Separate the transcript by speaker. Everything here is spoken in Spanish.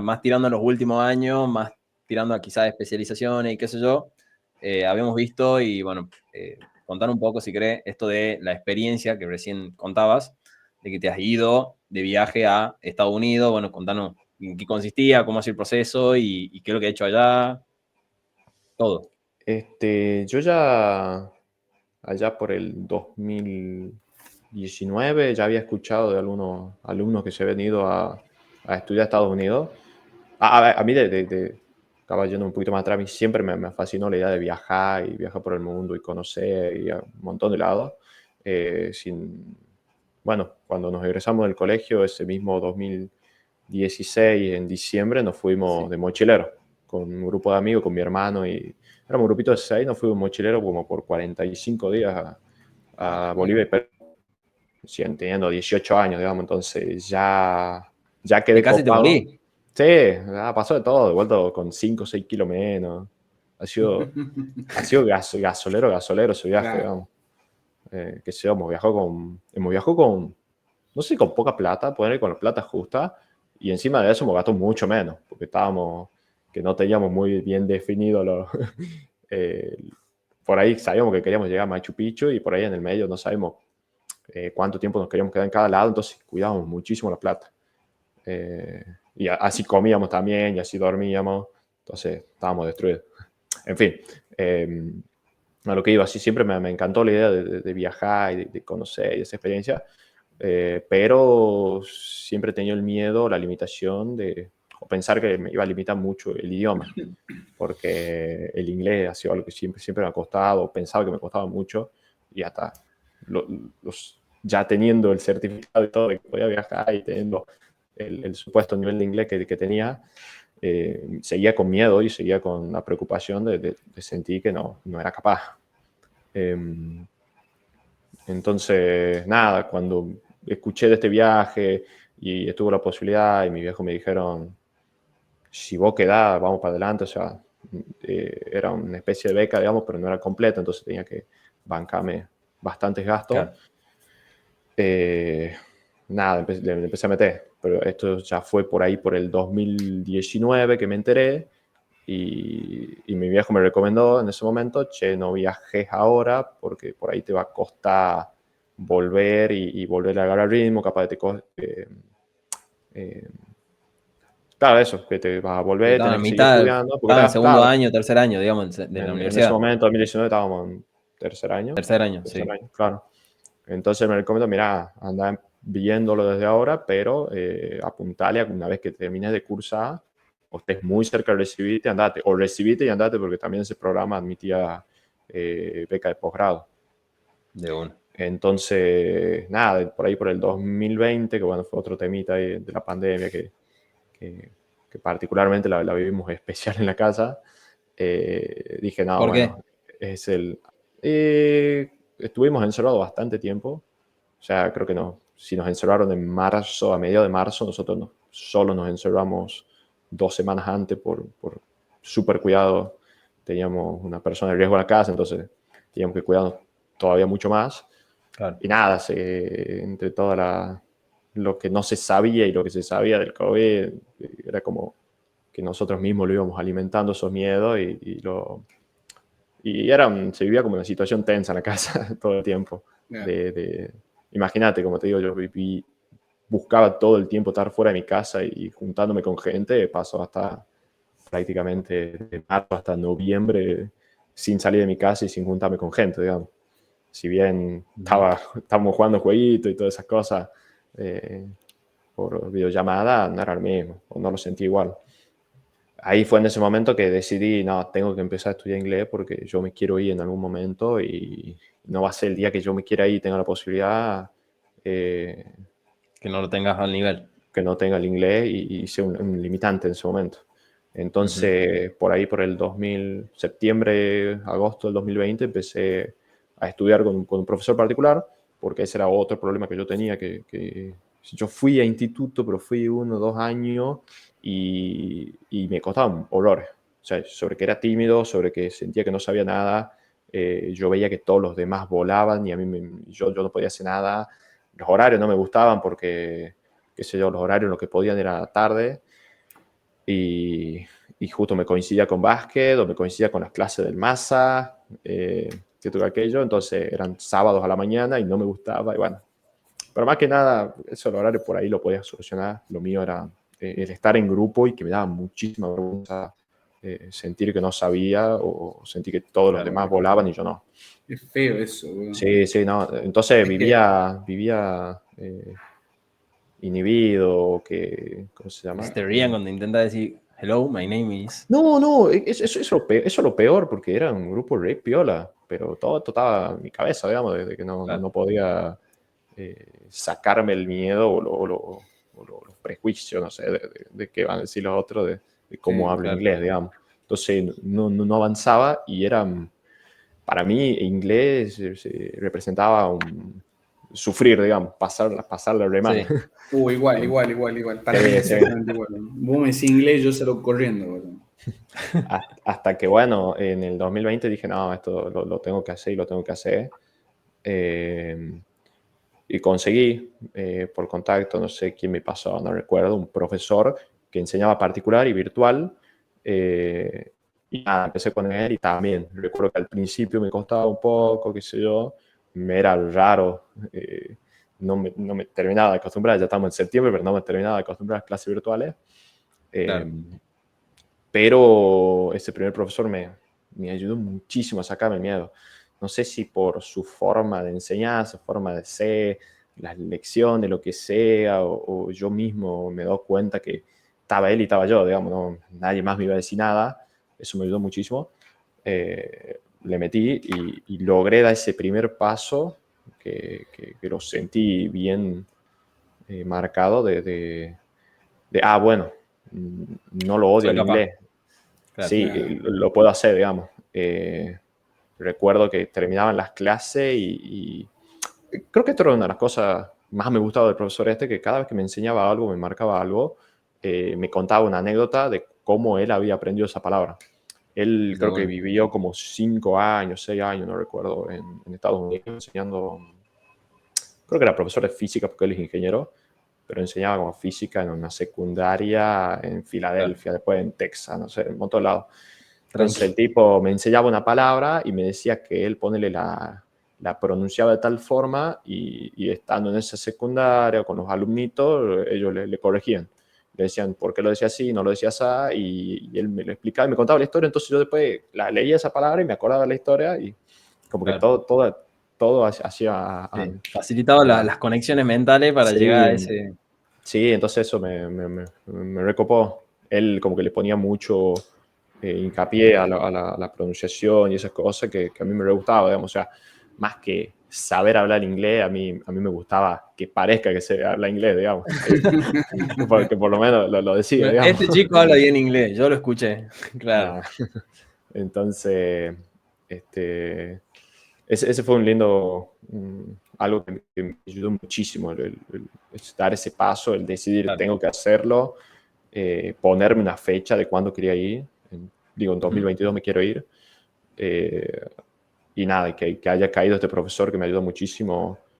Speaker 1: más tirando a los últimos años, más tirando a quizás especializaciones y qué sé yo, habíamos visto y bueno, contar un poco si querés esto de la experiencia que recién contabas, de que te has ido de viaje a Estados Unidos, bueno, contanos en qué consistía, cómo ha sido el proceso y qué es lo que he hecho allá, todo.
Speaker 2: Yo ya allá por el 2019 ya había escuchado de algunos alumnos que se habían ido a estudiar a Estados Unidos. A mí, estaba yendo un poquito más atrás, a mí siempre me fascinó la idea de viajar y viajar por el mundo y conocer y a un montón de lados. Bueno, cuando nos egresamos del colegio, ese mismo 2016, en diciembre, nos fuimos
Speaker 1: Sí.
Speaker 2: de mochilero con un grupo de amigos, con mi hermano y éramos un grupito de 6, nos fuimos mochilero como por 45 días a Bolivia y Perú, teniendo 18 años, digamos, entonces ya
Speaker 1: Que
Speaker 2: quedé
Speaker 1: casi te
Speaker 2: copado.
Speaker 1: morí.
Speaker 2: Sí, pasó de todo, de vuelta con 5 o 6 kilos menos. Ha sido gasolero ese viaje,
Speaker 1: Claro.
Speaker 2: digamos. Que sé, hemos viajado con, no sé, con poca plata, poner con la plata justa, y encima de eso hemos gastado mucho menos, porque que no teníamos muy bien definido eh, por ahí sabíamos que queríamos llegar a Machu Picchu y por ahí en el medio no sabemos cuánto tiempo nos queríamos quedar en cada lado, entonces cuidábamos muchísimo la plata. Eh, y así comíamos también y así dormíamos, entonces estábamos destruidos. En fin, a lo que iba, sí, siempre me encantó la idea de viajar y de conocer y esa experiencia, pero siempre he tenido el miedo, la limitación o pensar que me iba a limitar mucho el idioma, porque el inglés ha sido algo que siempre me ha costado, pensaba que me costaba mucho, y hasta ya teniendo el certificado y todo de que podía viajar y teniendo el supuesto nivel de inglés que tenía, seguía con miedo y seguía con la preocupación de sentir que no era capaz. Entonces, nada, cuando escuché de este viaje y estuvo la posibilidad y mi viejo me dijeron, si vos quedás, vamos para adelante, o sea, era una especie de beca, digamos, pero no era completa, entonces tenía que bancarme bastantes gastos.
Speaker 1: Claro.
Speaker 2: Eh, Nada, le empecé a meter, pero esto ya fue por ahí por el 2019 que me enteré y mi viejo me recomendó en ese momento, che, no viajes ahora porque por ahí te va a costar volver y volver a agarrar ritmo, capaz de eh, claro, eso, que te vas a
Speaker 1: Sí,
Speaker 2: volver,
Speaker 1: estaba
Speaker 2: tenés
Speaker 1: en
Speaker 2: que seguir
Speaker 1: mitad,
Speaker 2: estudiando, porque
Speaker 1: estaba en segundo
Speaker 2: claro,
Speaker 1: año, tercer año, digamos, de la
Speaker 2: en ese
Speaker 1: universidad.
Speaker 2: momento, 2019, estábamos en
Speaker 1: Tercer año,
Speaker 2: tercer
Speaker 1: sí.
Speaker 2: año, claro. Entonces me recomiendo, mira, anda viéndolo desde ahora, pero apuntale a una vez que termines de cursar o estés muy cerca de recibirte, andate, o recibite y andate, porque también ese programa admitía beca de posgrado.
Speaker 1: De uno.
Speaker 2: Entonces, nada, por ahí por el 2020, que bueno, fue otro temita ahí de la pandemia que, que particularmente la vivimos especial en la casa, dije, no,
Speaker 1: ¿Por qué?
Speaker 2: bueno, es el... estuvimos encerrados bastante tiempo, o sea, creo que no, si nos encerraron en marzo, a mediados de marzo, nosotros solo nos encerramos 2 semanas antes por súper cuidado. Teníamos una persona de riesgo en la casa, entonces teníamos que cuidarnos todavía mucho más.
Speaker 1: Claro.
Speaker 2: Y nada, entre lo que no se sabía y lo que se sabía del COVID, era como que nosotros mismos lo íbamos alimentando esos miedos se vivía como una situación tensa en la casa todo el tiempo.
Speaker 1: Yeah.
Speaker 2: Imagínate, como te digo, buscaba todo el tiempo estar fuera de mi casa y juntándome con gente, pasó hasta prácticamente de marzo hasta noviembre sin salir de mi casa y sin juntarme con gente, digamos. Si bien estábamos jugando jueguitos y todas esas cosas eh, por videollamada, no era lo mismo, o no lo sentí igual. Ahí fue en ese momento que decidí, no, tengo que empezar a estudiar inglés porque yo me quiero ir en algún momento y no va a ser el día que yo me quiera ir y tenga la posibilidad eh,
Speaker 1: Que no lo tengas al nivel.
Speaker 2: que no tenga el inglés y sea un limitante en ese momento.
Speaker 1: Ujú.
Speaker 2: Entonces, por ahí, por el septiembre, agosto del 2020, empecé a estudiar con un profesor particular, porque ese era otro problema que yo tenía, que yo fui a instituto, pero fui 1 o 2 años y me costaban horrores. O sea, sobre que era tímido, sobre que sentía que no sabía nada, yo veía que todos los demás volaban y a mí yo no podía hacer nada. Los horarios no me gustaban porque, qué sé yo, los horarios en los que podían era tarde. y justo me coincidía con básquet o me coincidía con las clases del MASA, que tuve aquello, entonces eran sábados a la mañana y no me gustaba, y bueno, pero más que nada, eso el horario por ahí lo podía solucionar, lo mío era el estar en grupo y que me daba muchísima vergüenza sentir que no sabía o sentir que todos los
Speaker 1: Claro.
Speaker 2: demás volaban y yo no.
Speaker 3: Es feo eso, weón.
Speaker 2: Sí, sí, no. Entonces
Speaker 3: Es que-
Speaker 2: vivía inhibido, ¿cómo se llama?
Speaker 1: Se te rían cuando intentas decir, hello, my name is.
Speaker 2: No, no, eso es lo peor, porque era un grupo re piola, pero todo estaba en mi cabeza, digamos, desde que
Speaker 1: Claro.
Speaker 2: no podía sacarme el miedo los prejuicios, no sé, de qué van a decir los otros, de cómo
Speaker 3: Sí,
Speaker 2: hablo
Speaker 1: claro.
Speaker 2: inglés, digamos. Entonces no avanzaba y era, para mí, inglés representaba sufrir, digamos, pasarla re mal.
Speaker 1: Sí.
Speaker 3: Igual. Para
Speaker 2: Sí,
Speaker 3: mí es
Speaker 2: sí.
Speaker 3: exactamente igual. Vos me decís inglés, yo salgo corriendo, weón.
Speaker 2: Hasta que, bueno, en el 2020 dije, no, esto lo tengo que hacer y lo tengo que hacer. Y conseguí, por contacto, no sé quién me pasó, no recuerdo, un profesor que enseñaba particular y virtual. Y nada, empecé con él y también recuerdo que al principio me costaba un poco, qué sé yo, me era raro, no me terminaba de acostumbrar, ya estamos en septiembre, pero no me terminaba de acostumbrar a las clases virtuales.
Speaker 1: Claro.
Speaker 2: Pero ese primer profesor me ayudó muchísimo a sacarme el miedo. No sé si por su forma de enseñar, su forma de ser, las lecciones, lo que sea, o yo mismo me doy cuenta que estaba él y estaba yo, digamos, no, nadie más me iba a decir nada. Eso me ayudó muchísimo. Le metí y logré dar ese primer paso que lo sentí bien marcado bueno, no lo odio
Speaker 1: Soy
Speaker 2: al
Speaker 1: capaz.
Speaker 2: inglés.
Speaker 1: Claro.
Speaker 2: Sí, lo puedo hacer, digamos. Recuerdo que terminaban las clases y creo que esto era una de las cosas más me gustaba del profesor este, que cada vez que me enseñaba algo, me marcaba algo, me contaba una anécdota de cómo él había aprendido esa palabra. Él
Speaker 1: Está
Speaker 2: creo que
Speaker 1: bueno.
Speaker 2: vivió como 5 años, 6 años, no recuerdo, en Estados Unidos enseñando, creo que era profesor de física porque él es ingeniero, pero enseñaba como física en una secundaria en
Speaker 1: Claro.
Speaker 2: Filadelfia, después en Texas, no sé, en un montón de lados. Entonces el
Speaker 1: Tranqui.
Speaker 2: tipo me enseñaba una palabra y me decía que él la pronunciaba de tal forma y estando en esa secundaria con los alumnitos, ellos le corregían. Le decían por qué lo decía así, no lo decía así, y él me lo explicaba y me contaba la historia, entonces yo después leía esa palabra y me acordaba de la historia y como que
Speaker 1: Claro.
Speaker 2: todo hacía...
Speaker 1: Sí. Facilitaba las conexiones mentales para llegar a
Speaker 2: sí,
Speaker 1: ese.
Speaker 2: sí, entonces eso me recopó. Él como que le ponía mucho hincapié a la pronunciación y esas cosas que a mí me re gustaba, digamos. O sea, más que saber hablar inglés, a mí me gustaba que parezca que se habla inglés, digamos. Porque por lo menos lo decía, digamos.
Speaker 1: Este chico habla bien inglés, yo lo escuché. Claro.
Speaker 2: Ah, entonces, este, ese fue un lindo, algo que me ayudó muchísimo, el dar ese paso, el decidir,
Speaker 1: Claro.
Speaker 2: tengo que hacerlo, ponerme una fecha de cuándo quería ir. Digo, en 2022 me quiero ir. Y nada, que haya caído este profesor que me ayudó muchísimo